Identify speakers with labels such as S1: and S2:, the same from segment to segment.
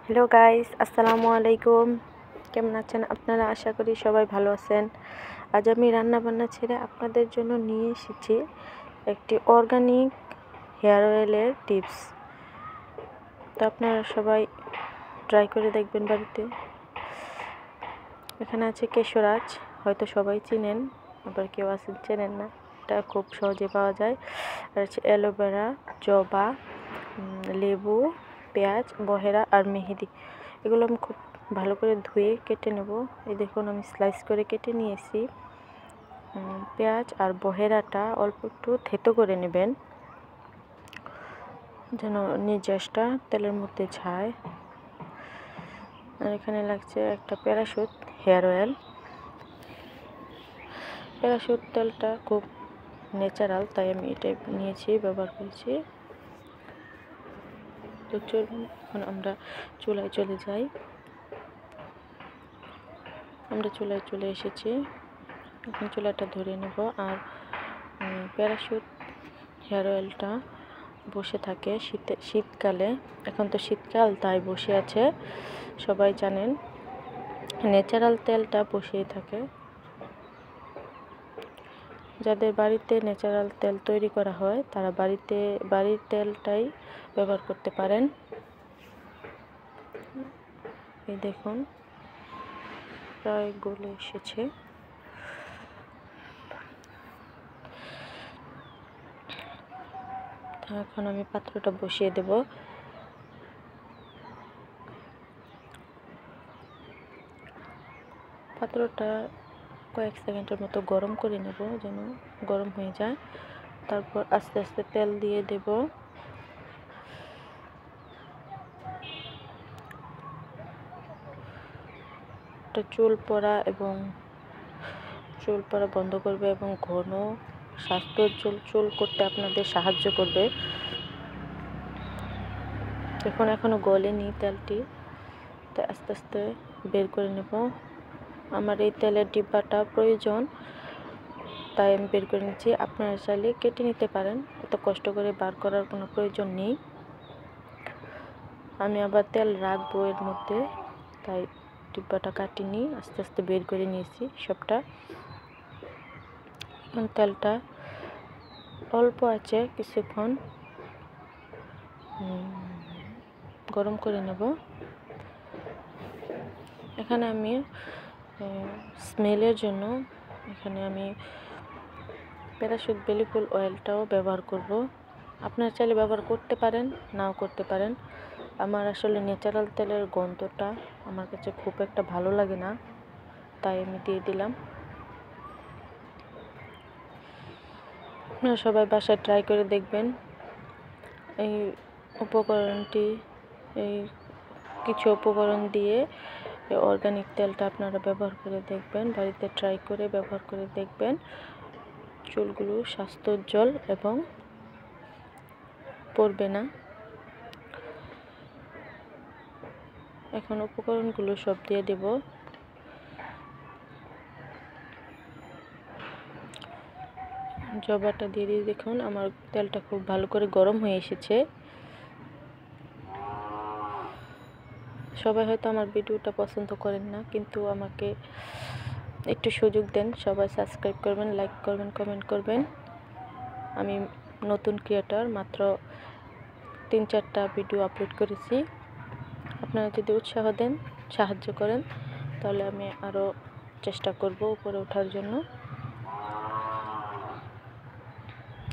S1: Hello guys, আসসালামু আলাইকুম। কেমন আছেন আপনারা? আশা করি সবাই ভালো আছেন। আজ আমি রান্না বান্না ছেড়ে আপনাদের জন্য নিয়ে এসেছি একটি অর্গানিক হেয়ার অয়েলের টিপস। তো আপনারা সবাই ট্রাই করে দেখবেন বাড়িতে। এখানে আছে কেশরাজ, হয়তো সবাই চিনেন, আবার কেউ আছেন চেনেন না। এটা খুব সহজে পাওয়া যায়। আর আছে অ্যালোভেরা, জবা, লেবু, পেঁয়াজ, বহেরা আর মেহেদি। এগুলো আমি খুব ভালো করে ধুয়ে কেটে নেব। এই দেখুন আমি স্লাইস করে কেটে নিয়েছি। পেঁয়াজ আর বহেরাটা অল্প একটু থেতো করে নেবেন যেন নির্যাসটা তেলের মধ্যে যায়। আর এখানে লাগছে একটা প্যারাশুট হেয়ার অয়েল। প্যারাশুট তেলটা খুব ন্যাচারাল, তাই আমি এটা নিয়েছি, ব্যবহার করেছি। তো চলুন এখন আমরা চুলায় চলে যাই। আমরা চুলায় চলে এসেছি, এখন চুলাটা ধরে নেব। আর প্যারাশুট হেয়ার অয়েলটা বসে থাকে শীতকালে। এখন তো শীতকাল, তাই বসে আছে, সবাই জানেন। ন্যাচারাল তেলটা বসেই থাকে। যাদের বাড়িতে ন্যাচারাল তেল তৈরি করা হয় তারা বাড়ির তেলটাই ব্যবহার করতে পারেন। এই দেখুন প্রায় গলে এসেছে। এখন আমি পাত্রটা বসিয়ে দেব। পাত্রটা কয়েক সেকেন্ডের মতো গরম করে নেব, যেন গরম হয়ে যায়। তারপর আস্তে আস্তে তেল দিয়ে দেব। চুল পড়া বন্ধ করবে এবং ঘন স্বাস্থ্যোজ্জ্বল চুল করতে আপনাদের সাহায্য করবে। এখনো গলেনি তেলটি, তাই আস্তে আস্তে বের করে নেব। আমার এই তেলের ডিব্বাটা প্রয়োজন, তাই আমি বের করে নিচ্ছি। আপনারা চাইলে কেটে নিতে পারেন, এত কষ্ট করে বার করার কোনো প্রয়োজন নেই। আমি আবার তেল রাখবো এর মধ্যে, তাই ডিব্বাটা কাটিনি, আস্তে আস্তে বের করে নিয়েছি সবটা। তেলটা অল্প আছে কিছুক্ষণ গরম করে নেব। এখানে আমি স্মেলের জন্য আমি প্যারাশুট বেলি ফুল অয়েলটাও ব্যবহার করব। আপনারা চাইলে ব্যবহার করতে পারেন, নাও করতে পারেন। আমার আসলে ন্যাচারাল তেলের গন্ধটা আমার কাছে খুব একটা ভালো লাগে না, তাই আমি দিয়ে দিলাম। আপনারা সবাই বাসায় ট্রাই করে দেখবেন। এই কিছু উপকরণ দিয়ে এই অর্গানিক তেলটা আপনারা ব্যবহার করে দেখবেন, বাড়িতে ট্রাই করে ব্যবহার করে দেখবেন। চুলগুলো স্বাস্থ্যোজ্জ্বল এবং পড়বে না। এখন উপকরণগুলো সব দিয়ে দেব। জবাটা দিয়ে দিয়ে দেখুন আমার তেলটা খুব ভালো করে গরম হয়ে এসেছে। সবাই হয়তো আমার ভিডিওটা পছন্দ করেন না, কিন্তু আমাকে একটু সুযোগ দেন। সবাই সাবস্ক্রাইব করবেন, লাইক করবেন, কমেন্ট করবেন। আমি নতুন ক্রিয়েটর, মাত্র 3-4টা ভিডিও আপলোড করেছি। আপনারা যদি উৎসাহ দেন, সাহায্য করেন, তাহলে আমি আরও চেষ্টা করব উপরে ওঠার জন্য।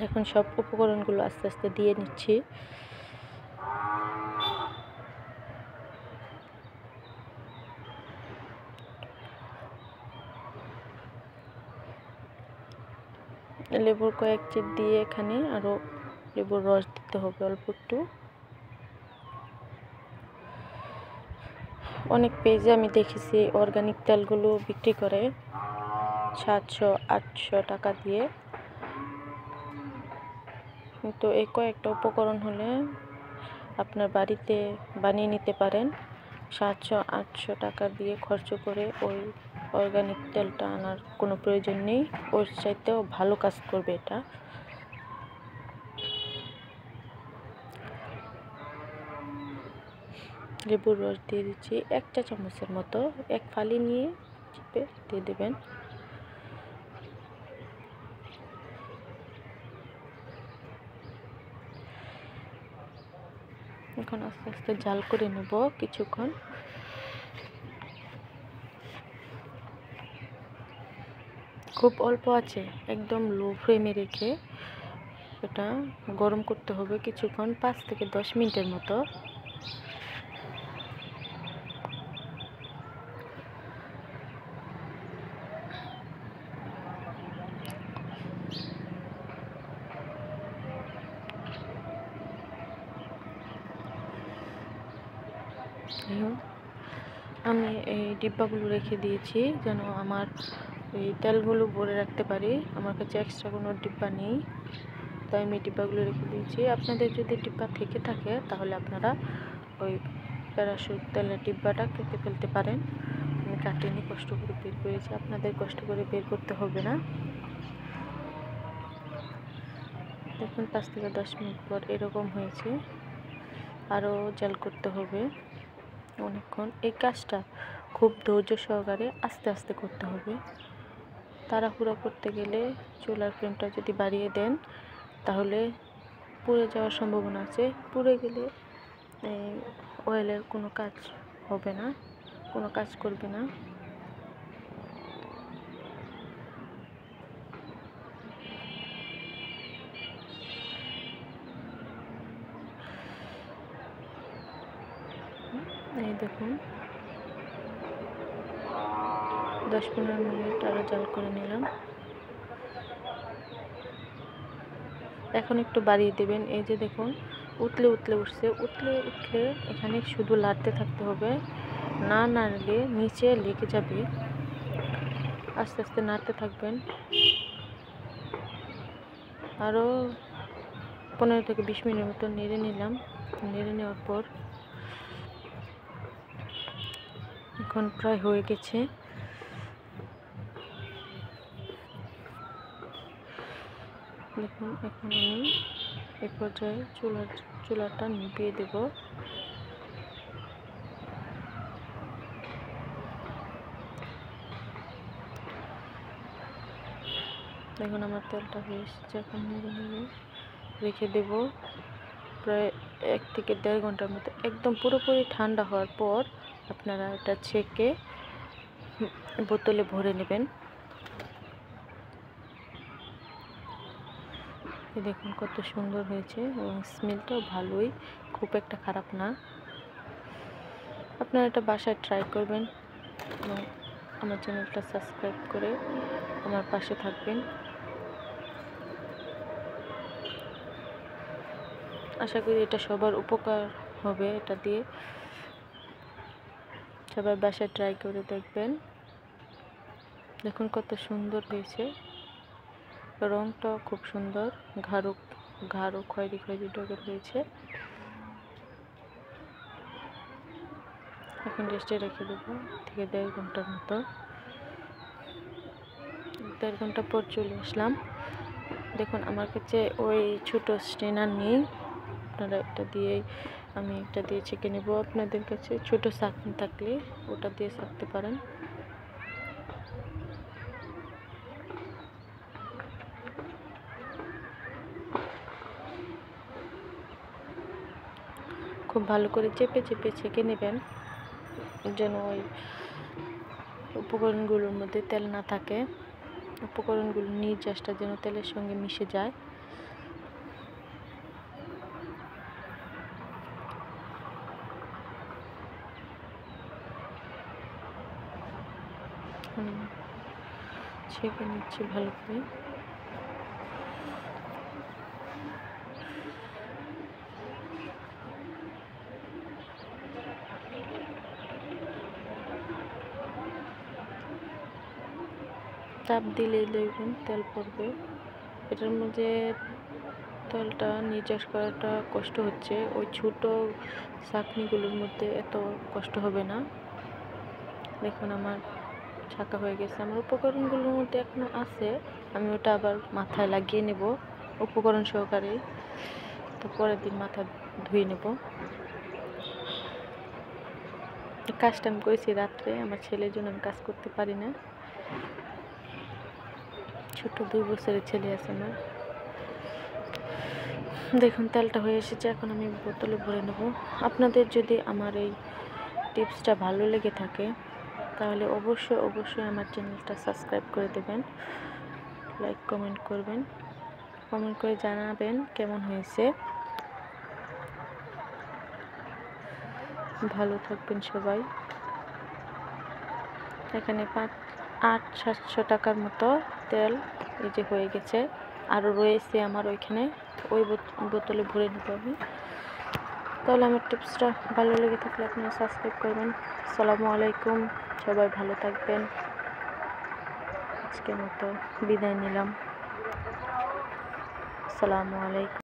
S1: এখন সব উপকরণগুলো আস্তে আস্তে দিয়ে নিচ্ছি। লেবুর কয়েক চিপ দিয়ে এখানে আরও লেবুর রস দিতে হবে অল্প একটু। অনেক পেজে আমি দেখেছি অর্গানিক তেলগুলো বিক্রি করে 700-800 টাকা দিয়ে, কিন্তু এই কয়েকটা উপকরণ হলে আপনার বাড়িতে বানিয়ে নিতে পারেন। 700-800 টাকা দিয়ে খরচ করে ওই অর্গানিক তেলটা আনার কোনো প্রয়োজন নেই। ওর চাইতেও ভালো কাজ করবে এটা। লেবুর রস দিয়ে দিচ্ছি 1 চা চামচের মতো, 1 ফালি নিয়ে চিপে দিয়ে দেবেন। এখন আস্তে আস্তে জাল করে নেব কিছুক্ষণ। খুব অল্প আছে, একদম লো ফ্লেমে রেখে এটা গরম করতে হবে কিছুক্ষণ, 5 থেকে 10 মিনিটের মতো। আমি এই ডিব্বাগুলো রেখে দিয়েছি যেন আমার এই তেলগুলো ভরে রাখতে পারি। আমার কাছে এক্সট্রা কোনো ডিব্বা নেই, তাই আমি ডিব্বাগুলো রেখে দিয়েছি। আপনাদের যদি ডিব্বা থেকে থাকে তাহলে আপনারা ওই প্যারাশুট তেলের ডিব্বাটা কেটে ফেলতে পারেন। আমি কাটিনি, কষ্ট করে বের করেছি, আপনাদের কষ্ট করে বের করতে হবে না। দেখুন 5 থেকে 10 মিনিট পর এরকম হয়েছে। আরও জাল করতে হবে অনেকক্ষণ। এই কাজটা খুব ধৈর্য সহকারে আস্তে আস্তে করতে হবে। তাড়াহুড়া করতে গেলে চুলার ফ্লেমটা যদি বাড়িয়ে দেন তাহলে পুড়ে যাওয়ার সম্ভাবনা আছে। পুড়ে গেলে অয়েলের কোনো কাজ হবে না, কোনো কাজ করবে না। এই দেখুন 10-15 মিনিট আরও জাল করে নিলাম। এখন একটু বাড়িয়ে দেবেন। এই যে দেখুন উতলে উতলে উঠছে, উতলে উঠলে এখানে শুধু লাড়তে থাকতে হবে, না নাড়লে নিচে লেগে যাবে। আস্তে আস্তে নাড়তে থাকবেন। আরও 15 থেকে 20 মিনিট মতো নেড়ে নিলাম। নেড়ে নেওয়ার পর এখন প্রায় হয়ে গেছে। দেখুন এখন আমি এই পর্যায়ে চুলাটা নিভিয়ে দেব। দেখুন আমার তেলটা হয়ে এসেছে। এখন নেড়ে নেড়ে রেখে দেব প্রায় 1 থেকে 1.5 ঘন্টার মতো। একদম পুরোপুরি ঠান্ডা হওয়ার পর আপনারা এটা ছেঁকে বোতলে ভরে নেবেন। দেখুন কত সুন্দর হয়েছে এবং স্মেলটাও ভালোই, খুব একটা খারাপ না। আপনারা এটা বাসায় ট্রাই করবেন এবং আমার চ্যানেলটা সাবস্ক্রাইব করে আমার পাশে থাকবেন। আশা করি এটা সবার উপকার হবে। এটা দিয়ে সবাই বাসায় ট্রাই করে দেখবেন। দেখুন কত সুন্দর হয়েছে, রংটাও খুব সুন্দর, গাঢ় খয়েরি খয়েরি ডগের হয়েছে। এখন রেস্টে রেখে দেবো থেকে 1.5 ঘন্টার মতো। 1.5 ঘন্টা পর চলে আসলাম। দেখুন আমার কাছে ওই ছোট স্ট্রেনার নেই, আপনারা আমি এটা দিয়ে ছেঁকে নেব। আপনাদের কাছে ছোট ছাঁকনি থাকলে ওটা দিয়ে ছাঁকতে পারেন। খুব ভালো করে চেপে চেপে ছেঁকে নেবেন যেন ওই উপকরণগুলোর মধ্যে তেল না থাকে, উপকরণগুলোর নির্যাসটা যেন তেলের সঙ্গে মিশে যায়। ছেঁকে নিচ্ছি ভালো করে। চাপ দিলেই দেখবেন তেল পড়বে। এটার মধ্যে তেলটা নির্যাস করাটা কষ্ট হচ্ছে, ওই ছোট ছাঁকনিগুলোর মধ্যে এত কষ্ট হবে না। দেখুন আমার ছাঁকা হয়ে গেছে। আমার উপকরণগুলোর মধ্যে এখনো আছে, আমি ওটা আবার মাথায় লাগিয়ে নেব উপকরণ সহকারে, তো পরের দিন মাথা ধুয়ে নেব। কাজটা আমি করেছি রাত্রে, আমার ছেলের জন্য আমি কাজ করতে পারি না। ছোট 2 বছরের ছেলে আছে আমার। দেখুন তেলটা হয়ে এসেছে, এখন আমি বোতলে ভরে নেব। আপনাদের যদি আমার এই টিপসটা ভালো লেগে থাকে তাহলে অবশ্যই আমার চ্যানেলটা সাবস্ক্রাইব করে দেবেন, লাইক কমেন্ট করবেন, কমেন্ট করে জানাবেন কেমন হয়েছে। ভালো থাকবেন সবাই। এখানে 800-700 টাকার মতো তেল এই যে হয়ে গেছে, আরও রয়েছে আমার ওইখানে, ওই বোতলে ভরে নিতে হবে। তাহলে আমার টিপসটা ভালো লেগে থাকলে আপনারা সাবস্ক্রাইব করবেন। আসসালামু আলাইকুম, সবাই ভালো থাকবেন। আজকের মতো বিদায় নিলাম। আসসালামু আলাইকুম।